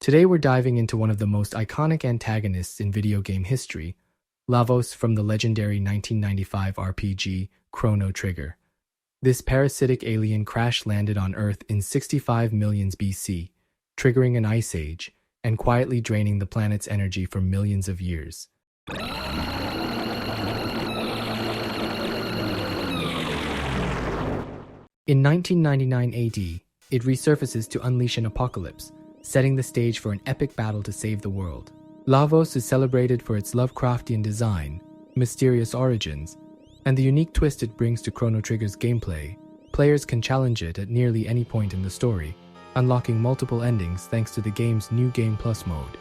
Today we're diving into one of the most iconic antagonists in video game history, Lavos from the legendary 1995 RPG Chrono Trigger. This parasitic alien crash-landed on Earth in 65 million BC, triggering an ice age and quietly draining the planet's energy for millions of years. In 1999 AD, it resurfaces to unleash an apocalypse, setting the stage for an epic battle to save the world. Lavos is celebrated for its Lovecraftian design, mysterious origins, and the unique twist it brings to Chrono Trigger's gameplay. Players can challenge it at nearly any point in the story, unlocking multiple endings thanks to the game's New Game Plus mode.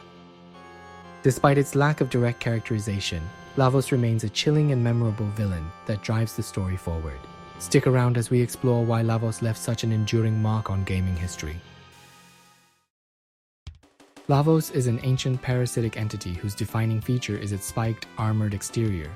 Despite its lack of direct characterization, Lavos remains a chilling and memorable villain that drives the story forward. Stick around as we explore why Lavos left such an enduring mark on gaming history. Lavos is an ancient parasitic entity whose defining feature is its spiked, armored exterior,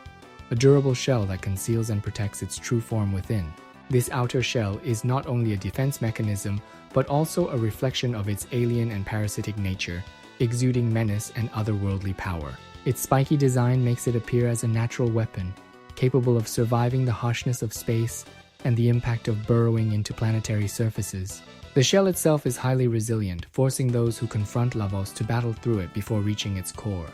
a durable shell that conceals and protects its true form within. This outer shell is not only a defense mechanism, but also a reflection of its alien and parasitic nature, exuding menace and otherworldly power. Its spiky design makes it appear as a natural weapon, capable of surviving the harshness of space and the impact of burrowing into planetary surfaces. The shell itself is highly resilient, forcing those who confront Lavos to battle through it before reaching its core.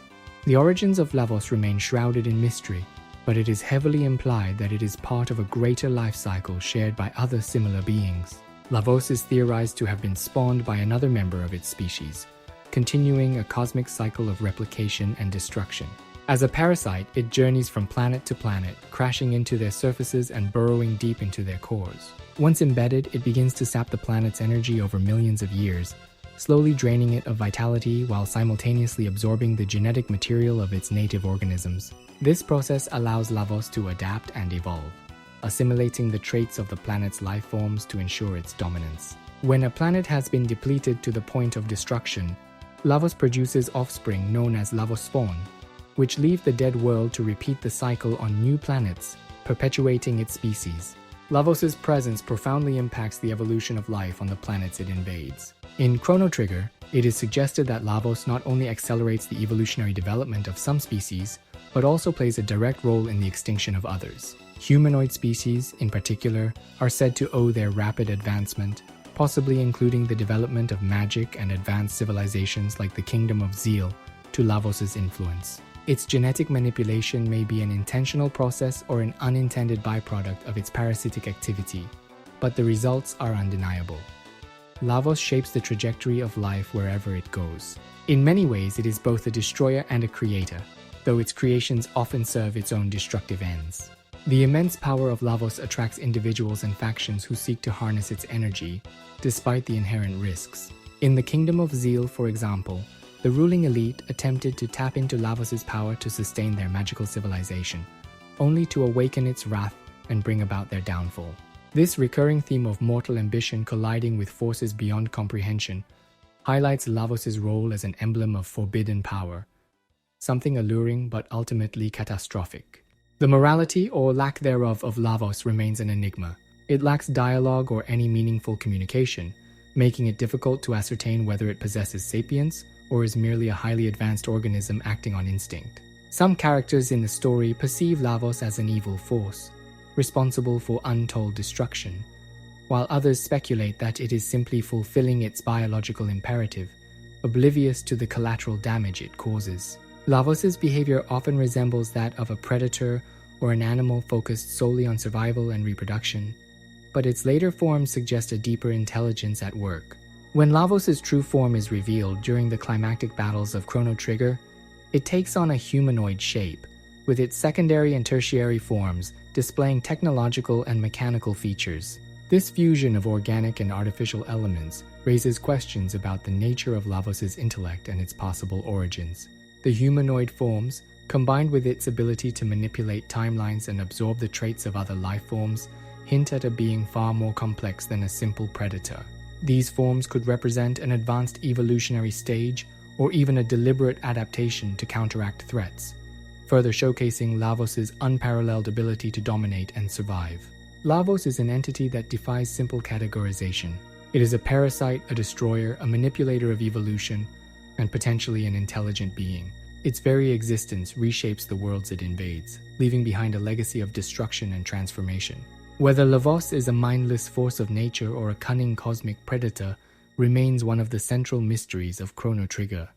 The origins of Lavos remain shrouded in mystery, but it is heavily implied that it is part of a greater life cycle shared by other similar beings. Lavos is theorized to have been spawned by another member of its species, continuing a cosmic cycle of replication and destruction. As a parasite, it journeys from planet to planet, crashing into their surfaces and burrowing deep into their cores. Once embedded, it begins to sap the planet's energy over millions of years, slowly draining it of vitality while simultaneously absorbing the genetic material of its native organisms. This process allows Lavos to adapt and evolve, assimilating the traits of the planet's life forms to ensure its dominance. When a planet has been depleted to the point of destruction, Lavos produces offspring known as Lavos spawn, which leave the dead world to repeat the cycle on new planets, perpetuating its species. Lavos' presence profoundly impacts the evolution of life on the planets it invades. In Chrono Trigger, it is suggested that Lavos not only accelerates the evolutionary development of some species, but also plays a direct role in the extinction of others. Humanoid species, in particular, are said to owe their rapid advancement, possibly including the development of magic and advanced civilizations like the Kingdom of Zeal, to Lavos' influence. Its genetic manipulation may be an intentional process or an unintended byproduct of its parasitic activity, but the results are undeniable. Lavos shapes the trajectory of life wherever it goes. In many ways, it is both a destroyer and a creator, though its creations often serve its own destructive ends. The immense power of Lavos attracts individuals and factions who seek to harness its energy, despite the inherent risks. In the Kingdom of Zeal, for example, the ruling elite attempted to tap into Lavos' power to sustain their magical civilization, only to awaken its wrath and bring about their downfall. This recurring theme of mortal ambition colliding with forces beyond comprehension highlights Lavos' role as an emblem of forbidden power, something alluring but ultimately catastrophic. The morality or lack thereof of Lavos remains an enigma. It lacks dialogue or any meaningful communication, making it difficult to ascertain whether it possesses sapience or is merely a highly advanced organism acting on instinct. Some characters in the story perceive Lavos as an evil force, responsible for untold destruction, while others speculate that it is simply fulfilling its biological imperative, oblivious to the collateral damage it causes. Lavos' behavior often resembles that of a predator or an animal focused solely on survival and reproduction, but its later forms suggest a deeper intelligence at work. When Lavos' true form is revealed during the climactic battles of Chrono Trigger, it takes on a humanoid shape, with its secondary and tertiary forms displaying technological and mechanical features. This fusion of organic and artificial elements raises questions about the nature of Lavos' intellect and its possible origins. The humanoid forms, combined with its ability to manipulate timelines and absorb the traits of other life forms, hint at a being far more complex than a simple predator. These forms could represent an advanced evolutionary stage or even a deliberate adaptation to counteract threats, further showcasing Lavos' unparalleled ability to dominate and survive. Lavos is an entity that defies simple categorization. It is a parasite, a destroyer, a manipulator of evolution, and potentially an intelligent being. Its very existence reshapes the worlds it invades, leaving behind a legacy of destruction and transformation. Whether Lavos is a mindless force of nature or a cunning cosmic predator remains one of the central mysteries of Chrono Trigger.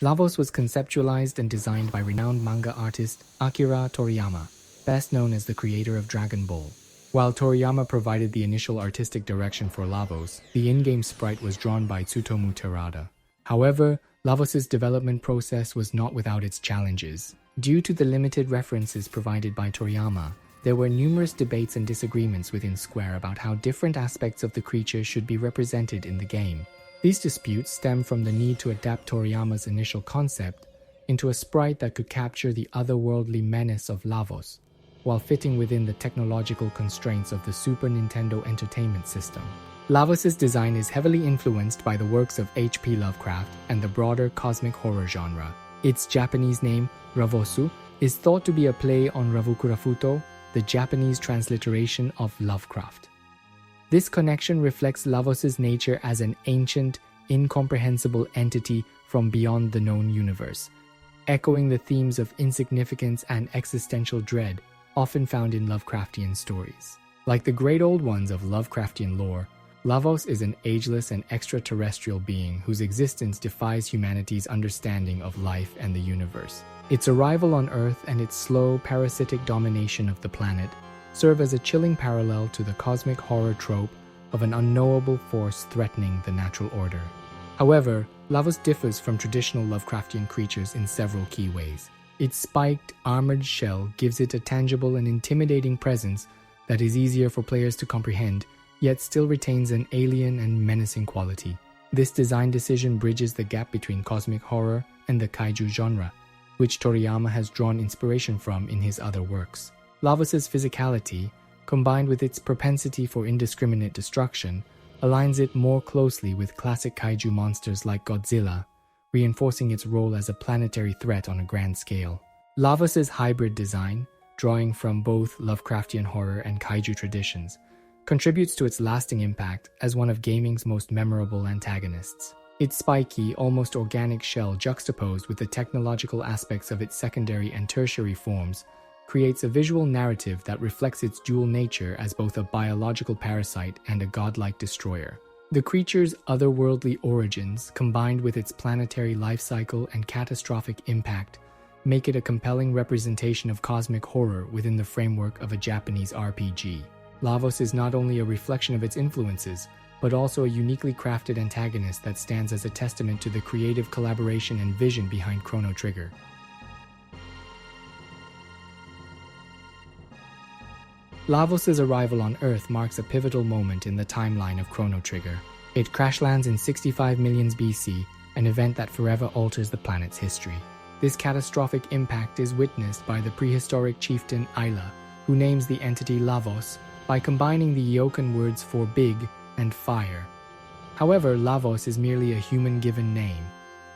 Lavos was conceptualized and designed by renowned manga artist Akira Toriyama, best known as the creator of Dragon Ball. While Toriyama provided the initial artistic direction for Lavos, the in-game sprite was drawn by Tsutomu Terada. However, Lavos' development process was not without its challenges. Due to the limited references provided by Toriyama, there were numerous debates and disagreements within Square about how different aspects of the creature should be represented in the game. These disputes stem from the need to adapt Toriyama's initial concept into a sprite that could capture the otherworldly menace of Lavos, while fitting within the technological constraints of the Super Nintendo Entertainment System. Lavos' design is heavily influenced by the works of H.P. Lovecraft and the broader cosmic horror genre. Its Japanese name, Ravosu, is thought to be a play on Ravukurafuto, the Japanese transliteration of Lovecraft. This connection reflects Lavos' nature as an ancient, incomprehensible entity from beyond the known universe, echoing the themes of insignificance and existential dread often found in Lovecraftian stories. Like the great old ones of Lovecraftian lore, Lavos is an ageless and extraterrestrial being whose existence defies humanity's understanding of life and the universe. Its arrival on Earth and its slow, parasitic domination of the planet serve as a chilling parallel to the cosmic horror trope of an unknowable force threatening the natural order. However, Lavos differs from traditional Lovecraftian creatures in several key ways. Its spiked, armored shell gives it a tangible and intimidating presence that is easier for players to comprehend, yet still retains an alien and menacing quality. This design decision bridges the gap between cosmic horror and the kaiju genre, which Toriyama has drawn inspiration from in his other works. Lavos' physicality, combined with its propensity for indiscriminate destruction, aligns it more closely with classic kaiju monsters like Godzilla, reinforcing its role as a planetary threat on a grand scale. Lavos' hybrid design, drawing from both Lovecraftian horror and kaiju traditions, contributes to its lasting impact as one of gaming's most memorable antagonists. Its spiky, almost organic shell juxtaposed with the technological aspects of its secondary and tertiary forms creates a visual narrative that reflects its dual nature as both a biological parasite and a godlike destroyer. The creature's otherworldly origins, combined with its planetary life cycle and catastrophic impact, make it a compelling representation of cosmic horror within the framework of a Japanese RPG. Lavos is not only a reflection of its influences, but also a uniquely crafted antagonist that stands as a testament to the creative collaboration and vision behind Chrono Trigger. Lavos' arrival on Earth marks a pivotal moment in the timeline of Chrono Trigger. It crash lands in 65 millions BC, an event that forever alters the planet's history. This catastrophic impact is witnessed by the prehistoric chieftain Ayla, who names the entity Lavos by combining the Eokan words for big and fire. However, Lavos is merely a human-given name.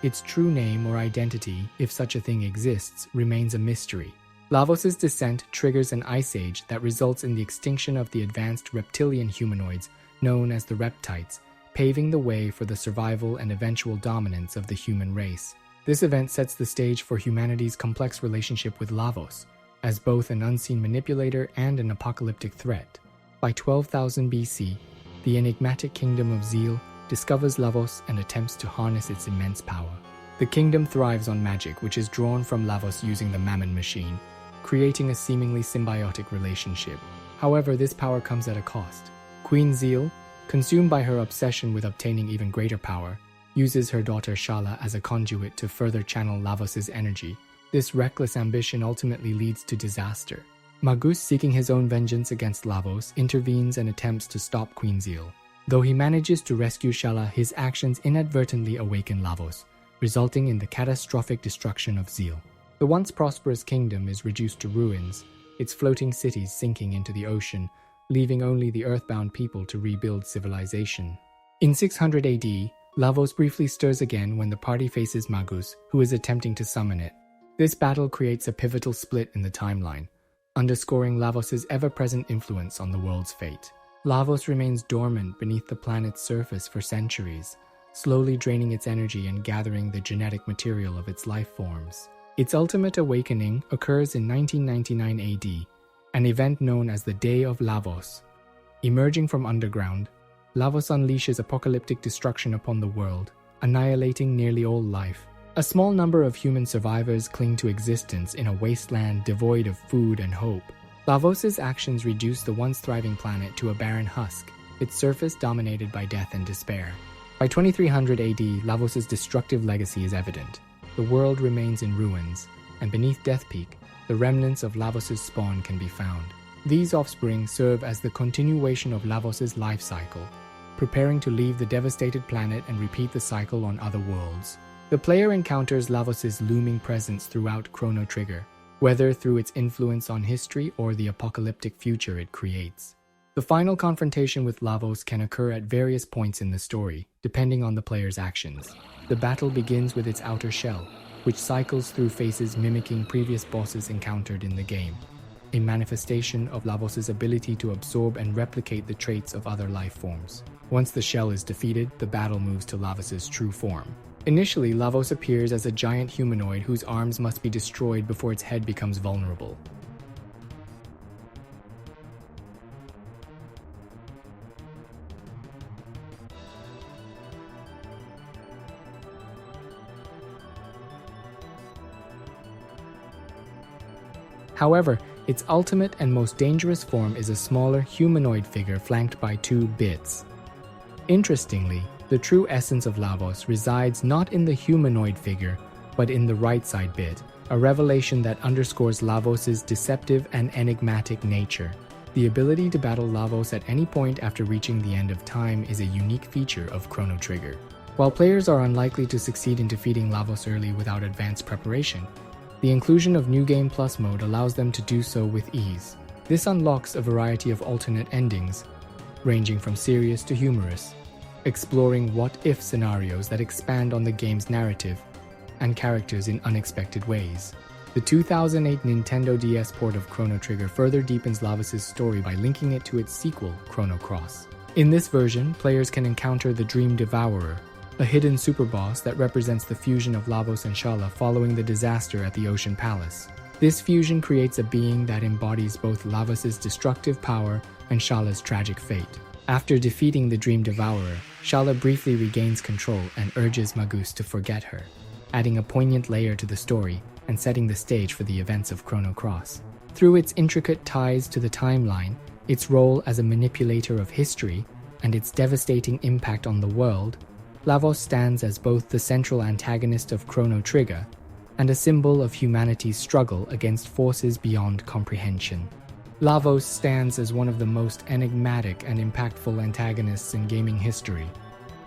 Its true name or identity, if such a thing exists, remains a mystery. Lavos' descent triggers an ice age that results in the extinction of the advanced reptilian humanoids known as the Reptites, paving the way for the survival and eventual dominance of the human race. This event sets the stage for humanity's complex relationship with Lavos, as both an unseen manipulator and an apocalyptic threat. By 12,000 BC, the enigmatic kingdom of Zeal discovers Lavos and attempts to harness its immense power. The kingdom thrives on magic, which is drawn from Lavos using the Mammon machine, creating a seemingly symbiotic relationship. However, this power comes at a cost. Queen Zeal, consumed by her obsession with obtaining even greater power, uses her daughter Shala as a conduit to further channel Lavos' energy. This reckless ambition ultimately leads to disaster. Magus, seeking his own vengeance against Lavos, intervenes and attempts to stop Queen Zeal. Though he manages to rescue Shala, his actions inadvertently awaken Lavos, resulting in the catastrophic destruction of Zeal. The once prosperous kingdom is reduced to ruins, its floating cities sinking into the ocean, leaving only the earthbound people to rebuild civilization. In 600 AD, Lavos briefly stirs again when the party faces Magus, who is attempting to summon it. This battle creates a pivotal split in the timeline, underscoring Lavos' ever-present influence on the world's fate. Lavos remains dormant beneath the planet's surface for centuries, slowly draining its energy and gathering the genetic material of its life forms. Its ultimate awakening occurs in 1999 AD, an event known as the Day of Lavos. Emerging from underground, Lavos unleashes apocalyptic destruction upon the world, annihilating nearly all life. A small number of human survivors cling to existence in a wasteland devoid of food and hope. Lavos' actions reduce the once thriving planet to a barren husk, its surface dominated by death and despair. By 2300 AD, Lavos' destructive legacy is evident. The world remains in ruins, and beneath Death Peak, the remnants of Lavos' spawn can be found. These offspring serve as the continuation of Lavos' life cycle, preparing to leave the devastated planet and repeat the cycle on other worlds. The player encounters Lavos' looming presence throughout Chrono Trigger, whether through its influence on history or the apocalyptic future it creates. The final confrontation with Lavos can occur at various points in the story, depending on the player's actions. The battle begins with its outer shell, which cycles through phases mimicking previous bosses encountered in the game, a manifestation of Lavos' ability to absorb and replicate the traits of other life forms. Once the shell is defeated, the battle moves to Lavos' true form. Initially, Lavos appears as a giant humanoid whose arms must be destroyed before its head becomes vulnerable. However, its ultimate and most dangerous form is a smaller humanoid figure flanked by two bits. Interestingly, the true essence of Lavos resides not in the humanoid figure, but in the right side bit, a revelation that underscores Lavos' deceptive and enigmatic nature. The ability to battle Lavos at any point after reaching the end of time is a unique feature of Chrono Trigger. While players are unlikely to succeed in defeating Lavos early without advanced preparation, the inclusion of New Game Plus mode allows them to do so with ease. This unlocks a variety of alternate endings, ranging from serious to humorous, exploring what-if scenarios that expand on the game's narrative and characters in unexpected ways. The 2008 Nintendo DS port of Chrono Trigger further deepens Lavos' story by linking it to its sequel, Chrono Cross. In this version, players can encounter the Dream Devourer, a hidden superboss that represents the fusion of Lavos and Shala following the disaster at the Ocean Palace. This fusion creates a being that embodies both Lavos' destructive power and Shala's tragic fate. After defeating the Dream Devourer, Shala briefly regains control and urges Magus to forget her, adding a poignant layer to the story and setting the stage for the events of Chrono Cross. Through its intricate ties to the timeline, its role as a manipulator of history, and its devastating impact on the world, Lavos stands as both the central antagonist of Chrono Trigger and a symbol of humanity's struggle against forces beyond comprehension. Lavos stands as one of the most enigmatic and impactful antagonists in gaming history,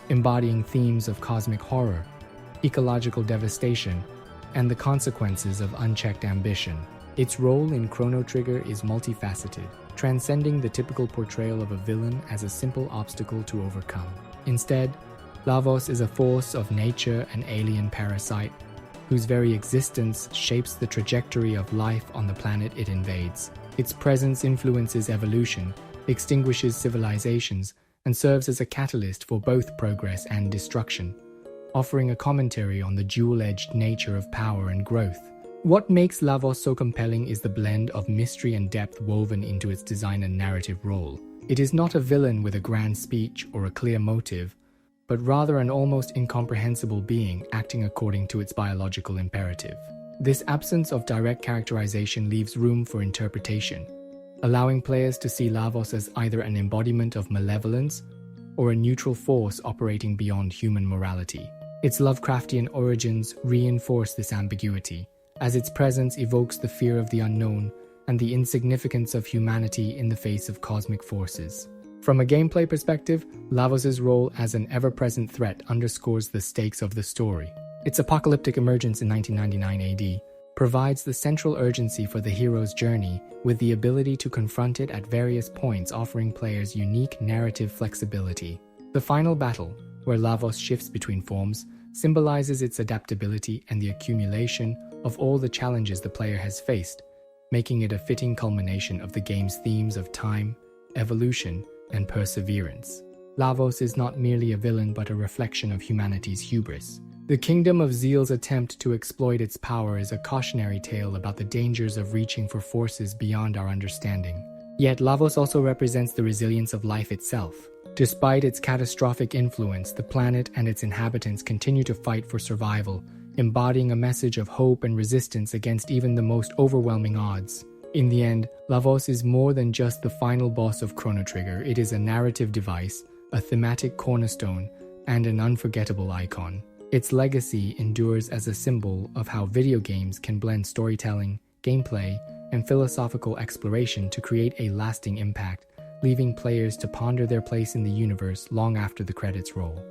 embodying themes of cosmic horror, ecological devastation, and the consequences of unchecked ambition. Its role in Chrono Trigger is multifaceted, transcending the typical portrayal of a villain as a simple obstacle to overcome. Instead, Lavos is a force of nature and alien parasite, whose very existence shapes the trajectory of life on the planet it invades. Its presence influences evolution, extinguishes civilizations, and serves as a catalyst for both progress and destruction, offering a commentary on the dual-edged nature of power and growth. What makes Lavos so compelling is the blend of mystery and depth woven into its design and narrative role. It is not a villain with a grand speech or a clear motive, but rather an almost incomprehensible being acting according to its biological imperative. This absence of direct characterization leaves room for interpretation, allowing players to see Lavos as either an embodiment of malevolence or a neutral force operating beyond human morality. Its Lovecraftian origins reinforce this ambiguity, as its presence evokes the fear of the unknown and the insignificance of humanity in the face of cosmic forces. From a gameplay perspective, Lavos' role as an ever-present threat underscores the stakes of the story. Its apocalyptic emergence in 1999 AD provides the central urgency for the hero's journey, with the ability to confront it at various points, offering players unique narrative flexibility. The final battle, where Lavos shifts between forms, symbolizes its adaptability and the accumulation of all the challenges the player has faced, making it a fitting culmination of the game's themes of time, evolution, and perseverance. Lavos is not merely a villain but a reflection of humanity's hubris. The Kingdom of Zeal's attempt to exploit its power is a cautionary tale about the dangers of reaching for forces beyond our understanding. Yet Lavos also represents the resilience of life itself. Despite its catastrophic influence, the planet and its inhabitants continue to fight for survival, embodying a message of hope and resistance against even the most overwhelming odds. In the end, Lavos is more than just the final boss of Chrono Trigger. It is a narrative device, a thematic cornerstone, and an unforgettable icon. Its legacy endures as a symbol of how video games can blend storytelling, gameplay, and philosophical exploration to create a lasting impact, leaving players to ponder their place in the universe long after the credits roll.